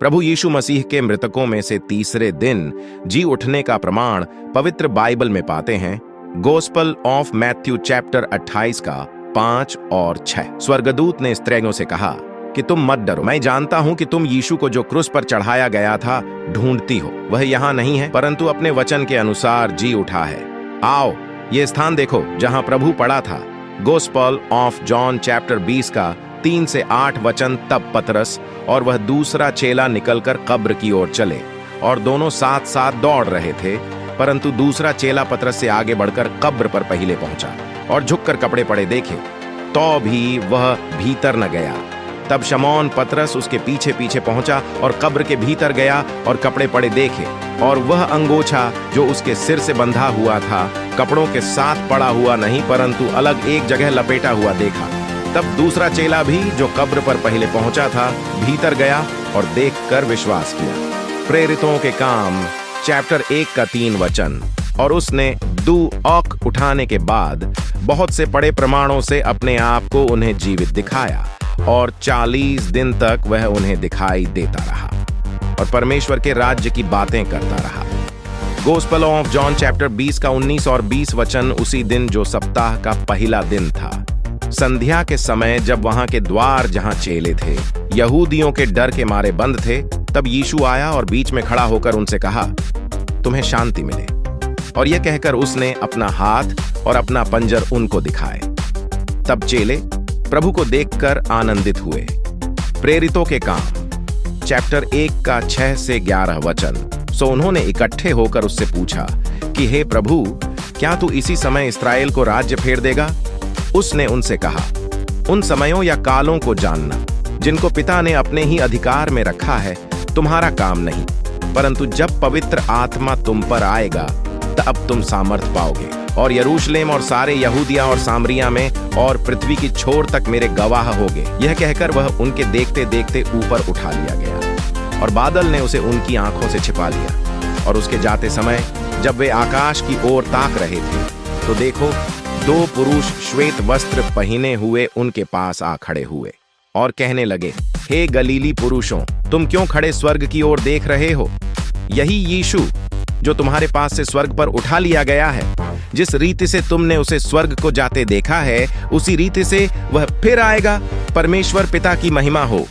प्रभु यीशु मसीह के मृतकों में से तीसरे दिन जी उठने का प्रमाण पवित्र बाइबल में पाते हैं। गॉस्पेल ऑफ मैथ्यू चैप्टर 28 का 5 और 6। स्वर्गदूत ने स्त्रियों से कहा कि तुम मत डरो, मैं जानता हूं कि तुम यीशु को जो क्रूस पर चढ़ाया गया था ढूंढती हो। वह यहाँ नहीं है, परंतु अपने वचन के अनुसार जी उठा है। आओ ये स्थान देखो जहां प्रभु पड़ा था। गॉस्पेल ऑफ जॉन चैप्टर 20 का 3 से 8 वचन। तब पतरस और वह दूसरा चेला निकलकर कब्र की ओर चले और दोनों साथ साथ दौड़ रहे थे, परंतु दूसरा चेला पतरस से आगे बढ़कर कब्र पर पहले पहुंचा और झुककर कपड़े पड़े देखे, तो भी वह भीतर न गया। तब शमौन पतरस उसके पीछे पीछे पहुंचा और कब्र के भीतर गया और कपड़े पड़े देखे, और वह अंगोछा जो उसके सिर से बंधा हुआ था कपड़ों के साथ पड़ा हुआ नहीं, परंतु अलग एक जगह लपेटा हुआ देखा। तब दूसरा चेला भी जो कब्र पर पहले पहुंचा था भीतर गया और देखकर विश्वास किया। प्रेरितों के काम चैप्टर 1 का 3 वचन। और उसने 2 औक उठाने के बाद बहुत से बड़े प्रमाणों से अपने आप को उन्हें जीवित दिखाया, और 40 दिन तक वह उन्हें दिखाई देता रहा और परमेश्वर के राज्य की बातें करता रहा। गॉस्पेल ऑफ जॉन चैप्टर 20 का 19 और 20 वचन। उसी दिन जो सप्ताह का पहला दिन था, संध्या के समय, जब वहां के द्वार जहां चेले थे यहूदियों के डर के मारे बंद थे, तब यीशु आया और बीच में खड़ा होकर उनसे कहा, तुम्हें शांति मिले। और यह कहकर उसने अपना हाथ और अपना पंजर उनको दिखाए। तब चेले प्रभु को देखकर आनंदित हुए। प्रेरितों के काम चैप्टर 1 का 6 से 11 वचन। सो उन्होंने इकट्ठे होकर उससे पूछा कि हे प्रभु, क्या तू इसी समय इस्राएल को राज्य फेर देगा? उसने उनसे कहा, उन समयों या कालों को जानना जिनको पिता ने अपने ही अधिकार में रखा है तुम्हारा काम नहीं, परंतु जब पवित्र आत्मा तुम पर आएगा तब तुम सामर्थ पाओगे, और यरूशलेम और सारे यहूदिया और सामरिया में और पृथ्वी की छोर तक मेरे गवाह होगे। यह कहकर वह उनके देखते देखते ऊपर उठा लिया गया, और बादल ने उसे उनकी आंखों से छिपा लिया। और उसके जाते समय जब वे आकाश की ओर ताक रहे थे, तो देखो 2 पुरुष श्वेत वस्त्र पहने हुए उनके पास आ खड़े हुए और कहने लगे, हे गलीली पुरुषों, तुम क्यों खड़े स्वर्ग की ओर देख रहे हो? यही यीशु जो तुम्हारे पास से स्वर्ग पर उठा लिया गया है, जिस रीति से तुमने उसे स्वर्ग को जाते देखा है, उसी रीति से वह फिर आएगा। परमेश्वर पिता की महिमा हो।